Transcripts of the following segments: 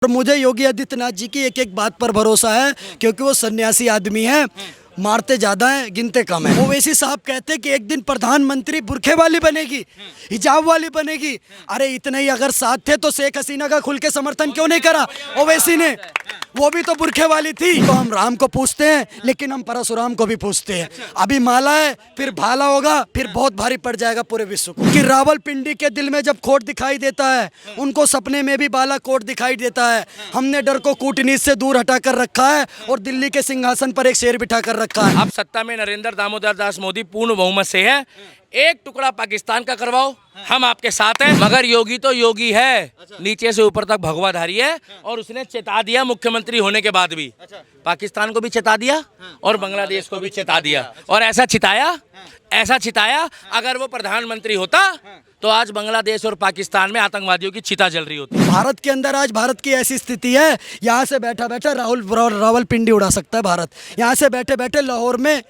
और मुझे योगी आदित्यनाथ जी की एक एक बात पर भरोसा है, क्योंकि वो सन्यासी आदमी है, मारते ज्यादा हैं गिनते कम है। ओवैसी साहब कहते कि एक दिन प्रधानमंत्री बुरखे वाली बनेगी, हिजाब वाली बनेगी। अरे इतने ही अगर साथ थे तो शेख हसीना का खुल के समर्थन क्यों नहीं करा ओवैसी ने? वो भी तो बुरखे वाली थी। तो हम राम को पूछते हैं, लेकिन हम परशुराम को भी पूछते हैं। अभी माला है, फिर भाला होगा, फिर बहुत भारी पड़ जाएगा पूरे विश्व को। कि रावलपिंडी के दिल में जब खोट दिखाई देता है, उनको सपने में भी बालाकोट दिखाई देता है। हमने डर को कूटनीति से दूर हटा कर रखा है और दिल्ली के सिंहासन पर एक शेर बिठा कर रखा है। अब सत्ता में नरेंद्र दामोदर दास मोदी पूर्ण बहुमत से है। एक टुकड़ा पाकिस्तान का करवाओ, हम आपके साथ हैं। मगर योगी तो योगी है, नीचे से ऊपर तक भगवाधारी है। और उसने चेता दिया मुख्यमंत्री होने के बाद भी, पाकिस्तान को भी चेता दिया और बांग्लादेश को भी चेता दिया। और ऐसा छिताया अगर वो प्रधानमंत्री होता तो आज बांग्लादेश और पाकिस्तान में आतंकवादियों की चिता जल रही होती। भारत के अंदर आज भारत की ऐसी स्थिति है, यहाँ से बैठा बैठा रावलपिंडी उड़ा सकता है भारत। यहाँ से बैठे बैठे लाहौर में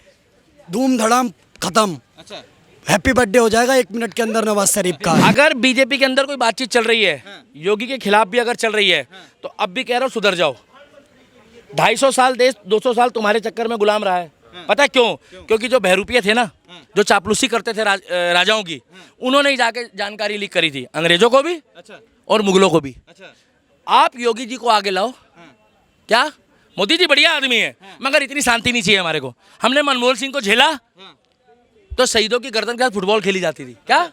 धूम धड़ाम खत्म। हैप्पी बर्थडे हो जाएगा 1 मिनट के अंदर नवाज शरीफ का। अगर बीजेपी के अंदर कोई बातचीत चल रही है, योगी के खिलाफ भी अगर चल रही है, तो अब भी कह रहा हूँ सुधर जाओ। 250 साल देश 200 साल तुम्हारे चक्कर में गुलाम रहा है। पता है क्यों? क्योंकि जो बहरूपिये थे ना, जो चापलूसी करते थे राजाओं की, उन्होंने ही जाके जानकारी लीक करी थी, अंग्रेजों को भी और मुगलों को भी। आप योगी जी को आगे लाओ। क्या मोदी जी बढ़िया आदमी है, मगर इतनी शांति नहीं चाहिए हमारे को। हमने मनमोहन सिंह को झेला तो शहीदों की गर्दन के साथ फुटबॉल खेली जाती थी, क्या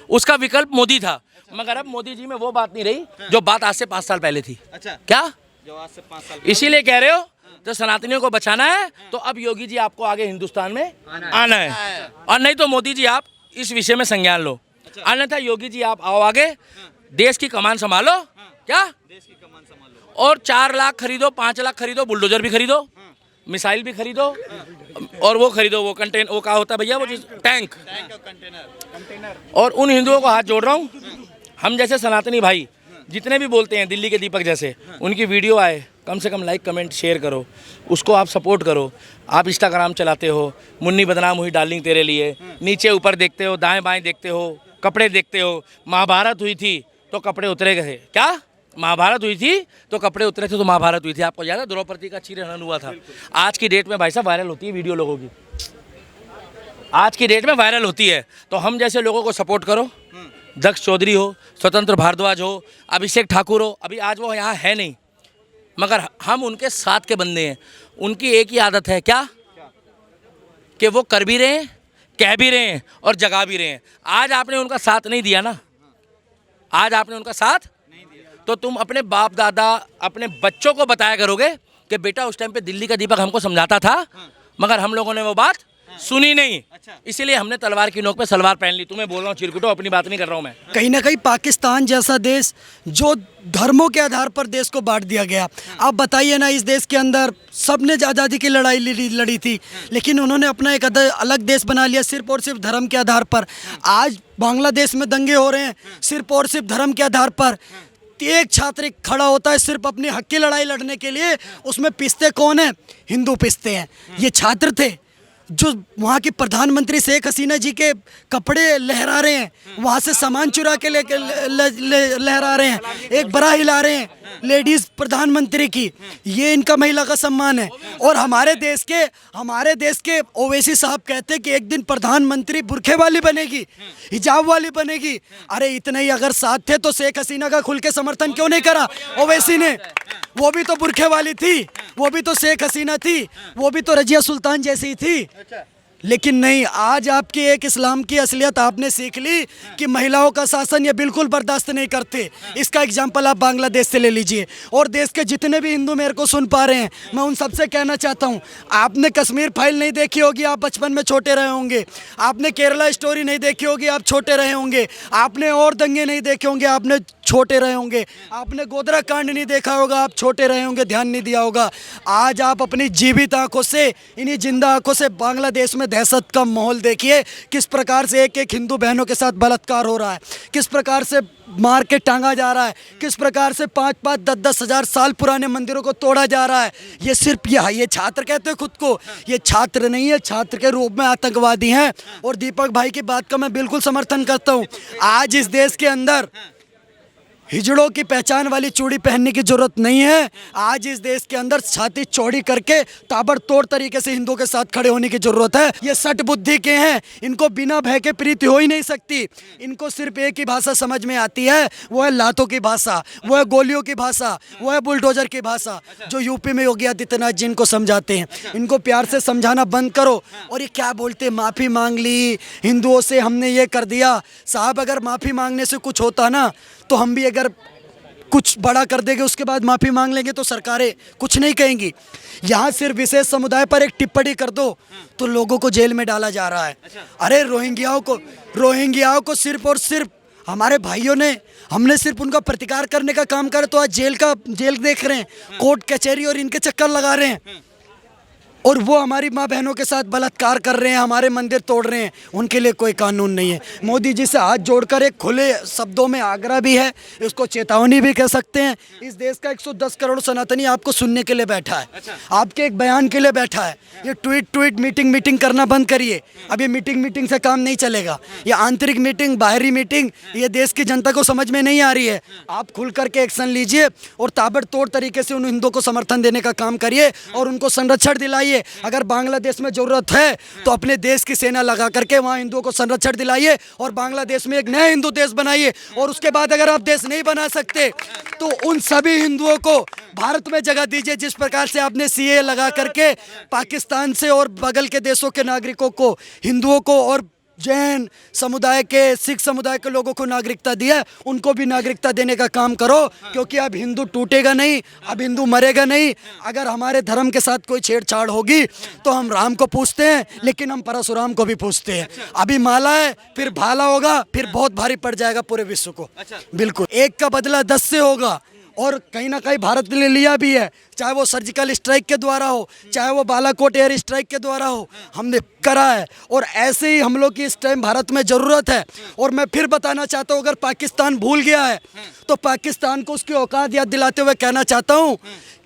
उसका विकल्प मोदी था। मगर अब मोदी जी में वो बात नहीं रही जो बात आज से 5 साल पहले थी। क्या जो आज से 5 साल इसीलिए कह रहे हो तो सनातनियों को बचाना है, तो अब योगी जी आपको आगे हिंदुस्तान में आना है। और नहीं तो मोदी जी आप इस विषय में संज्ञान लो, अन्यथा योगी जी आप आओ आगे, देश की कमान संभालो। क्या देश की कमान संभालो। और 4 लाख खरीदो, 5 लाख खरीदो, बुलडोजर भी खरीदो, मिसाइल भी खरीदो, और वो खरीदो, वो कंटेनर, वो क्या होता है भैया, वो चीज टैंक। और उन हिंदुओं को हाथ जोड़ रहा हूँ, हम जैसे सनातनी भाई जितने भी बोलते हैं, दिल्ली के दीपक जैसे, उनकी वीडियो आए, कम से कम लाइक कमेंट शेयर करो, उसको आप सपोर्ट करो। आप इंस्टाग्राम चलाते हो, मुन्नी बदनाम हुई डार्लिंग तेरे लिए, नीचे ऊपर देखते हो, दाएं बाएं देखते हो, कपड़े देखते हो। महाभारत हुई थी तो कपड़े उतरे गए। क्या महाभारत हुई थी तो कपड़े उतरे थे, तो महाभारत हुई थी। आपको याद है द्रौपदी का चीरहरण हुआ था? आज की डेट में भाई साहब वायरल होती है वीडियो लोगों की, आज की डेट में वायरल होती है। तो हम जैसे लोगों को सपोर्ट करो। दक्ष चौधरी हो, स्वतंत्र भारद्वाज हो, अभिषेक ठाकुर हो, अभी आज वो यहाँ है नहीं, मगर हम उनके साथ के बंदे हैं। उनकी एक ही आदत है, क्या कि वो कर भी रहे हैं, कह भी रहे हैं और जगा भी रहे हैं। आज आपने उनका साथ नहीं दिया ना, आज आपने उनका साथ तो तुम अपने बाप दादा, अपने बच्चों को बताया करोगे कि बेटा उस टाइम पे दिल्ली का दीपक हमको समझाता था, मगर हम लोगों ने वो बात सुनी नहीं। इसीलिए हमने तलवार की नोक पे सलवार पहन ली। तुम्हें बोल रहा हूँ चिरकुटो, अपनी बात नहीं कर रहा हूँ मैं। कहीं ना कहीं पाकिस्तान जैसा देश, जो धर्मों के आधार पर देश को बांट दिया गया। आप बताइए ना, इस देश के अंदर सबने आज़ादी की लड़ाई लड़ी थी, लेकिन उन्होंने अपना एक अलग देश बना लिया सिर्फ और सिर्फ धर्म के आधार पर। आज बांग्लादेश में दंगे हो रहे हैं सिर्फ और सिर्फ धर्म के आधार पर। एक छात्र खड़ा होता है सिर्फ अपनी हक की लड़ाई लड़ने के लिए, उसमें पिसते कौन है? हिंदू पिसते हैं। ये छात्र थे जो वहाँ की प्रधानमंत्री शेख हसीना जी के कपड़े लहरा रहे हैं, वहाँ से सामान चुरा के लेके लहरा रहे हैं, एक बड़ा हिला रहे हैं लेडीज प्रधानमंत्री की। ये इनका महिला का सम्मान है। और हमारे देश के ओवैसी साहब कहते हैं कि एक दिन प्रधानमंत्री बुरखे वाली बनेगी, हिजाब वाली बनेगी। अरे इतने ही अगर साथ थे तो शेख हसीना का खुल के समर्थन क्यों नहीं करा ओवैसी ने? वो भी तो बुरखे वाली थी, वो भी तो शेख हसीना थी, वो भी तो रजिया सुल्तान जैसी थी। लेकिन नहीं, आज आपकी एक इस्लाम की असलियत आपने सीख ली कि महिलाओं का शासन ये बिल्कुल बर्दाश्त नहीं करते। इसका एग्जाम्पल आप बांग्लादेश से ले लीजिए। और देश के जितने भी हिंदू मेरे को सुन पा रहे हैं, मैं उन सबसे कहना चाहता हूँ, आपने कश्मीर फाइल नहीं देखी होगी, आप बचपन में छोटे रहे होंगे। आपने केरला स्टोरी नहीं देखी होगी, आप छोटे रहे होंगे। आपने और दंगे नहीं देखे होंगे, आपने छोटे रहे होंगे। आपने गोधरा कांड नहीं देखा होगा, आप छोटे रहे होंगे, ध्यान नहीं दिया होगा। आज आप अपनी जीवित आंखों से, इन्हीं जिंदा आंखों से बांग्लादेश में दहशत का माहौल देखिए। किस प्रकार से एक एक हिंदू बहनों के साथ बलात्कार हो रहा है, किस प्रकार से मार के टांगा जा रहा है, किस प्रकार से 5-5, 10-10 हजार साल पुराने मंदिरों को तोड़ा जा रहा है। ये सिर्फ ये छात्र कहते हैं खुद को, ये छात्र नहीं है, छात्र के रूप में आतंकवादी हैं। और दीपक भाई की बात का मैं बिल्कुल समर्थन करता हूँ। आज इस देश के अंदर हिजड़ों की पहचान वाली चूड़ी पहनने की जरूरत नहीं है। आज इस देश के अंदर छाती चौड़ी करके ताबड़तोड़ तरीके से हिंदुओं के साथ खड़े होने की जरूरत है। ये सट बुद्धि के हैं, इनको बिना भय के प्रीति हो ही नहीं सकती। इनको सिर्फ एक ही भाषा समझ में आती है, वो है लातों की भाषा, वो है गोलियों की भाषा, वो है बुलडोजर की भाषा, जो यूपी में योगी आदित्यनाथ जी इनको समझाते हैं। इनको प्यार से समझाना बंद करो। और ये क्या बोलते, माफ़ी मांग ली हिंदुओं से, हमने ये कर दिया। साहब, अगर माफ़ी मांगने से कुछ होता ना, तो हम भी अगर कुछ बड़ा कर देंगे उसके बाद माफ़ी मांग लेंगे तो सरकारें कुछ नहीं कहेंगी। यहाँ सिर्फ विशेष समुदाय पर एक टिप्पणी कर दो तो लोगों को जेल में डाला जा रहा है। अरे रोहिंग्याओं को सिर्फ और सिर्फ हमारे भाइयों ने, हमने सिर्फ उनका प्रतिकार करने का काम करे तो आज जेल देख रहे हैं, कोर्ट कचहरी और इनके चक्कर लगा रहे हैं। और वो हमारी माँ बहनों के साथ बलात्कार कर रहे हैं, हमारे मंदिर तोड़ रहे हैं, उनके लिए कोई कानून नहीं है। मोदी जी से हाथ जोड़कर एक खुले शब्दों में आग्रह भी है, इसको चेतावनी भी कह सकते हैं। इस देश का 110 करोड़ सनातनी आपको सुनने के लिए बैठा है, आपके एक बयान के लिए बैठा है। ये ट्वीट मीटिंग करना बंद करिए। अब ये मीटिंग से काम नहीं चलेगा। ये आंतरिक मीटिंग, बाहरी मीटिंग, ये देश की जनता को समझ में नहीं आ रही है। आप खुल करके एक्शन लीजिए और ताबड़तोड़ तरीके से उन हिंदुओं को समर्थन देने का काम करिए और उनको संरक्षण दिलाइए। अगर बांग्लादेश में जरूरत है तो अपने देश की सेना लगा करके वहां हिंदुओं को संरक्षण दिलाइए और बांग्लादेश में एक नया हिंदू देश बनाइए। और उसके बाद अगर आप देश नहीं बना सकते तो उन सभी हिंदुओं को भारत में जगह दीजिए, जिस प्रकार से आपने सीए लगा करके पाकिस्तान से और बगल के देशों के नागरिकों को, हिंदुओं को और जैन समुदाय के, सिख समुदाय के लोगों को नागरिकता दिया, उनको भी नागरिकता देने का काम करो। क्योंकि अब हिंदू टूटेगा नहीं, अब हिंदू मरेगा नहीं। अगर हमारे धर्म के साथ कोई छेड़छाड़ होगी तो हम राम को पूछते हैं, लेकिन हम परशुराम को भी पूछते हैं। अभी माला है, फिर भाला होगा, फिर बहुत भारी पड़ जाएगा पूरे विश्व को। बिल्कुल, एक का बदला 10 से होगा। और कहीं ना कहीं भारत ने लिया भी है, चाहे वो सर्जिकल स्ट्राइक के द्वारा हो, चाहे वो बालाकोट एयर स्ट्राइक के द्वारा हो, हमने करा है। और ऐसे ही हमलों की इस टाइम भारत में ज़रूरत है। और मैं फिर बताना चाहता हूँ, अगर पाकिस्तान भूल गया है तो पाकिस्तान को उसकी औकात याद दिलाते हुए कहना चाहता हूँ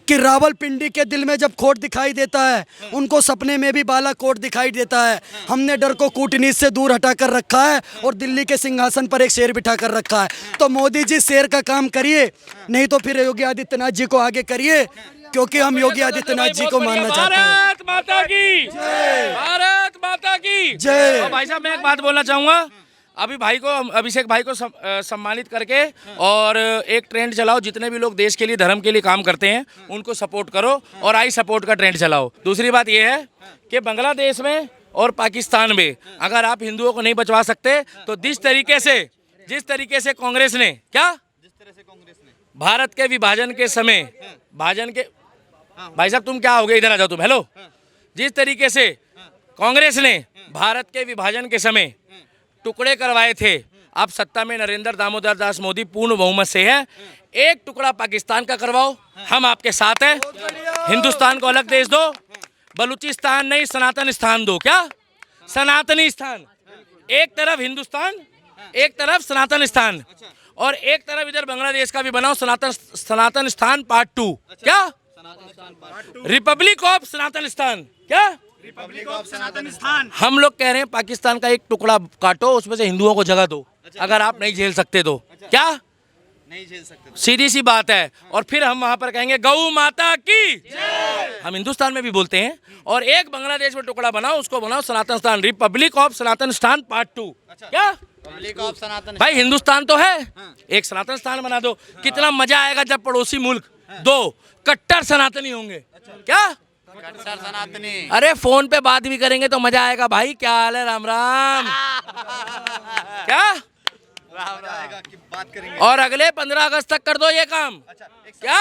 कि रावलपिंडी के दिल में जब खोट दिखाई देता है, उनको सपने में भी बालाकोट दिखाई देता है। हमने डर को कूटनीति से दूर हटा कर रखा है और दिल्ली के सिंहासन पर एक शेर बिठा कर रखा है। तो मोदी जी शेर का काम करिए, नहीं तो फिर योगी आदित्यनाथ जी को आगे करिए, क्योंकि हम योगी आदित्यनाथ जी को मानना चाहते हैं। भारत माता की जय, भारत माता की जय। भाई साहब, मैं एक बात बोलना चाहूँगा। अभी अभिषेक भाई को सम्मानित करके और एक ट्रेंड चलाओ, जितने भी लोग देश के लिए, धर्म के लिए काम करते हैं उनको सपोर्ट करो और आई सपोर्ट का ट्रेंड चलाओ। दूसरी बात यह है कि बांग्लादेश में और पाकिस्तान में अगर आप हिंदुओं को नहीं बचवा सकते तो जिस तरीके से कांग्रेस ने भारत के विभाजन के समय भाई साहब तुम क्या हो गए, इधर आ जाओ तुम। हेलो, जिस तरीके से कांग्रेस ने भारत के विभाजन के समय टुकड़े करवाए थे, अब सत्ता में नरेंद्र दामोदर दास मोदी पूर्ण बहुमत से है। एक टुकड़ा पाकिस्तान का करवाओ, हम आपके साथ हैं। हिंदुस्तान को अलग देश दो, बलूचिस्तान नहीं सनातन स्थान दो। क्या सनातनी स्थान, एक तरफ हिंदुस्तान, एक तरफ सनातन स्थान, और एक तरफ इधर बांग्लादेश का भी बनाओ सनातन स्थान पार्ट 2। क्या रिपब्लिक ऑफ सनातन स्थान, क्या रिपब्लिक ऑफ सनातन स्थान। हम लोग कह रहे हैं पाकिस्तान का एक टुकड़ा काटो, उसमें से हिंदुओं को जगह दो। अगर आप नहीं झेल सकते तो क्या नहीं झेल सकते, सीधी सी बात है। और फिर हम वहां पर कहेंगे गौ माता की जय। हम हिंदुस्तान में भी बोलते हैं। और एक बांग्लादेश में टुकड़ा बनाओ, उसको बनाओ सनातन स्थान, रिपब्लिक ऑफ सनातन स्थान पार्ट 2। क्या रिपब्लिक ऑफ सनातन भाई, हिंदुस्तान तो है, एक सनातन स्थान बना दो। कितना मजा आएगा जब पड़ोसी मुल्क दो कट्टर सनातनी होंगे। क्या सनातनी, अरे फोन पे बात भी करेंगे तो मजा आएगा। भाई क्या हाल है, राम राम। क्या की बात करेंगे। और अगले 15 अगस्त तक कर दो ये काम। क्या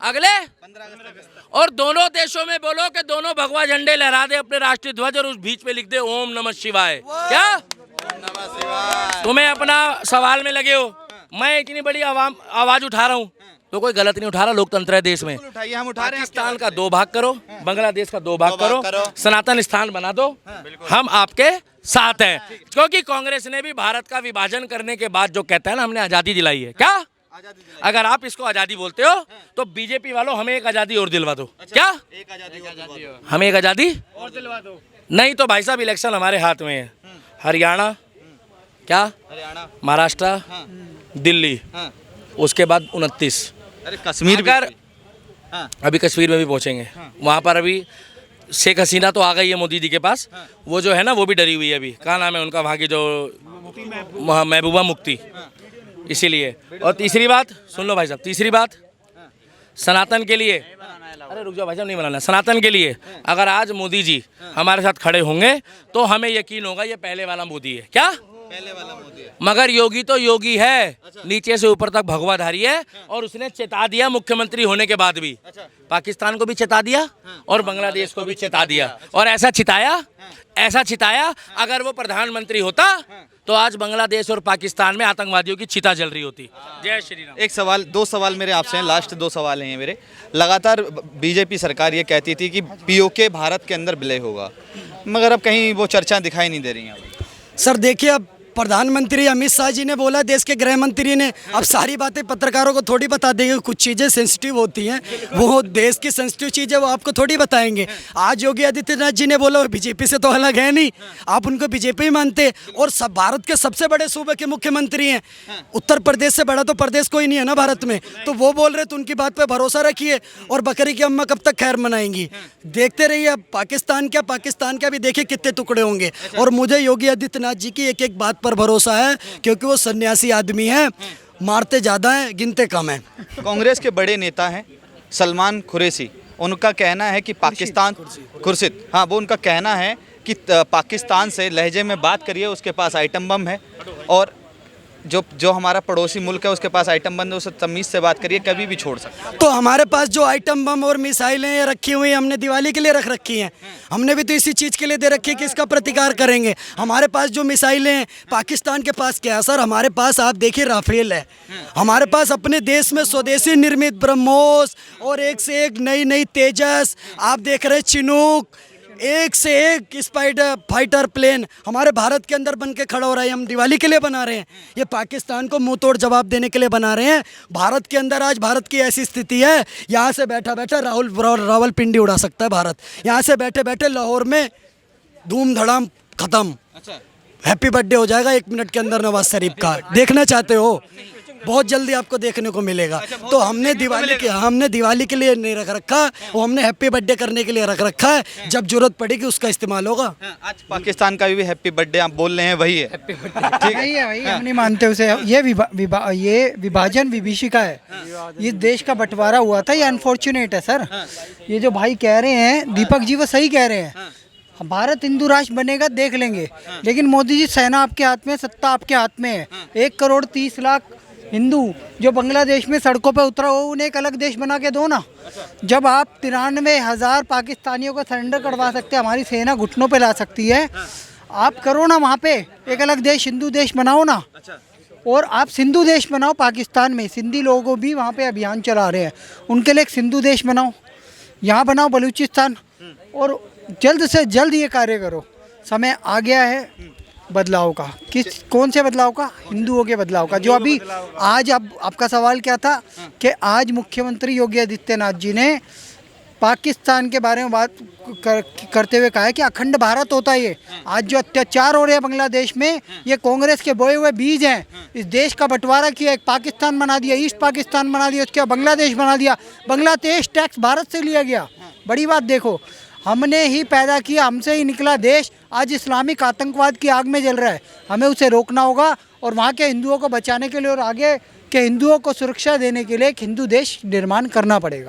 अगले 15 अगस्त, और दोनों देशों में बोलो कि दोनों भगवा झंडे लहरा दे अपने राष्ट्रीय ध्वज और उस बीच में लिख दे ओम नमः शिवाय। क्या नमः शिवाय। तुम्हें अपना सवाल में लगे हो, मैं इतनी बड़ी आवाज उठा रहा हूँ तो कोई गलत नहीं उठा रहा। लोकतंत्र है देश में। उठाइए, हम उठा रहे हैं। पाकिस्तान का 2 भाग करो, बांग्लादेश का 2 भाग करो, सनातन स्थान बना दो, हम आपके साथ हैं। क्योंकि कांग्रेस ने भी भारत का विभाजन करने के बाद जो कहता है ना, हमने आजादी दिलाई है। क्या अगर आप इसको आजादी बोलते हो तो बीजेपी वालों हमें एक आजादी और दिलवा दो। क्या एक आजादी, हमें एक आजादी और दिलवा दो। नहीं तो भाई साहब इलेक्शन हमारे हाथ में है। हरियाणा, क्या हरियाणा, महाराष्ट्र, दिल्ली, उसके बाद 29। अरे कश्मीर भी अगर हाँ। अभी कश्मीर में भी पहुंचेंगे, वहाँ पर अभी शेख हसीना तो आ गई है मोदी जी के पास, वो जो है ना वो भी डरी हुई है अभी, क्या नाम है उनका वहाँ की जो महबूबा मुफ्ती, इसीलिए। और तीसरी बात सुन लो भाई साहब, तीसरी बात सनातन के लिए, अरे रुक जाओ भाई साहब, नहीं बनाना, सनातन के लिए अगर आज मोदी जी हमारे साथ खड़े होंगे तो हमें यकीन होगा ये पहले वाला मोदी है। क्या पहले वाला मोदी है। मगर योगी तो योगी है, नीचे से ऊपर तक भगवाधारी है, और उसने चेता दिया मुख्यमंत्री होने के बाद भी, पाकिस्तान को भी चेता दिया और बांग्लादेश को भी चेता दिया, और ऐसा छिताया अगर वो प्रधानमंत्री होता तो आज बांग्लादेश और पाकिस्तान में आतंकवादियों की चिता जल रही होती। जय श्री राम। एक सवाल, दो सवाल मेरे आपसे हैं, लास्ट दो सवाल हैं ये मेरे। लगातार बीजेपी सरकार ये कहती थी कि पीओके भारत के अंदर विलय होगा, मगर अब कहीं वो चर्चा दिखाई नहीं दे रही हैं। सर देखिए, अब प्रधानमंत्री अमित शाह जी ने बोला, देश के गृह मंत्री ने, अब सारी बातें पत्रकारों को थोड़ी बता देंगे, कुछ चीज़ें सेंसिटिव होती हैं, वो देश की सेंसिटिव चीज़ें वो आपको थोड़ी बताएंगे। आज योगी आदित्यनाथ जी ने बोला, वो बीजेपी से तो अलग है नहीं, आप उनको बीजेपी ही मानते, और सब भारत के सबसे बड़े सूबे के मुख्यमंत्री हैं, उत्तर प्रदेश से बड़ा तो प्रदेश कोई नहीं है ना भारत में, तो वो बोल रहे तो उनकी बात पर भरोसा रखिए। और बकरी की अम्मा कब तक खैर मनाएंगी, देखते रहिए। अब पाकिस्तान का भी देखिए कितने टुकड़े होंगे। और मुझे योगी आदित्यनाथ जी की एक एक बात पर भरोसा है, क्योंकि वो सन्यासी आदमी है, मारते ज़्यादा हैं, गिनते कम हैं। कांग्रेस के बड़े नेता हैं सलमान खुरैशी, उनका कहना है कि पाकिस्तान, खुर्शीद, हाँ, वो उनका कहना है कि पाकिस्तान से लहजे में बात करिए, उसके पास आइटम बम है, और जो हमारा पड़ोसी मुल्क है उसके पास आइटम बम है, उससे तमीज़ से बात करिए, कभी भी छोड़ सकते हैं। तो हमारे पास जो आइटम बम और मिसाइलें रखी हुई हैं, हमने दिवाली के लिए रख रखी हैं, हमने भी तो इसी चीज़ के लिए दे रखी है कि इसका प्रतिकार करेंगे। हमारे पास जो मिसाइलें हैं, पाकिस्तान के पास क्या है सर, हमारे पास आप देखिए राफेल है, हमारे पास अपने देश में स्वदेशी निर्मित ब्रह्मोस और एक से एक नई नई तेजस, आप देख रहे चिनूक, एक से एक स्पाइडर फाइटर प्लेन हमारे भारत के अंदर बन के खड़ा हो रहा है। हम दिवाली के लिए बना रहे हैं, ये पाकिस्तान को मुंह तोड़ जवाब देने के लिए बना रहे हैं। भारत के अंदर आज भारत की ऐसी स्थिति है, यहाँ से बैठा बैठा रावलपिंडी उड़ा सकता है भारत, यहाँ से बैठे बैठे लाहौर में धूम धड़ाम खत्म। अच्छा, हैप्पी बर्थडे हो जाएगा 1 मिनट के अंदर नवाज शरीफ का। देखना चाहते हो, बहुत जल्दी आपको देखने को मिलेगा। तो हमने दिवाली के लिए नहीं रख रखा, वो हमने हैप्पी बर्थडे करने के लिए रख रखा है, जब जरूरत पड़ेगी उसका इस्तेमाल होगा। आज पाकिस्तान का भी हैप्पी बर्थडे आप बोल रहे हैं, वही है, ठीक नहीं है भाई, हम नहीं मानते उसे। ये विभाजन विभीषिका है, ये देश का बंटवारा हुआ था, ये अनफॉर्चुनेट है सर। ये जो भाई कह रहे हैं दीपक जी, वो सही कह रहे हैं, भारत हिंदू राष्ट्र बनेगा देख लेंगे, लेकिन मोदी जी सेना आपके हाथ में, सत्ता आपके हाथ में है। 1,30,00,000 हिंदू जो बांग्लादेश में सड़कों पे उतरा हो, उन्हें एक अलग देश बना के दो ना। जब आप 93,000 पाकिस्तानियों को सरेंडर करवा सकते हैं, हमारी सेना घुटनों पे ला सकती है, आप करो ना वहाँ पे एक अलग देश, हिंदू देश बनाओ ना। और आप सिंधु देश बनाओ, पाकिस्तान में सिंधी लोगों भी वहाँ पे अभियान चला रहे हैं, उनके लिए एक सिंधु देश बनाओ, यहाँ बनाओ बलूचिस्तान, और जल्द से जल्द ये कार्य करो। समय आ गया है बदलाव का। कौन से बदलाव का? हिंदुओं के बदलाव का। जो अभी आज आपका सवाल क्या था कि आज मुख्यमंत्री योगी आदित्यनाथ जी ने पाकिस्तान के बारे में बात करते हुए कहा है कि अखंड भारत होता है। ये आज जो अत्याचार हो रहे हैं बांग्लादेश में, ये कांग्रेस के बोए हुए बीज हैं। इस देश का बंटवारा किया, एक पाकिस्तान बना दिया, ईस्ट पाकिस्तान बना दिया, उसके बाद बांग्लादेश बना दिया। बांग्लादेश टैक्स भारत से लिया गया। बड़ी बात देखो, हमने ही पैदा किया, हमसे ही निकला देश आज इस्लामिक आतंकवाद की आग में जल रहा है। हमें उसे रोकना होगा, और वहाँ के हिंदुओं को बचाने के लिए और आगे के हिंदुओं को सुरक्षा देने के लिए एक हिंदू देश निर्माण करना पड़ेगा।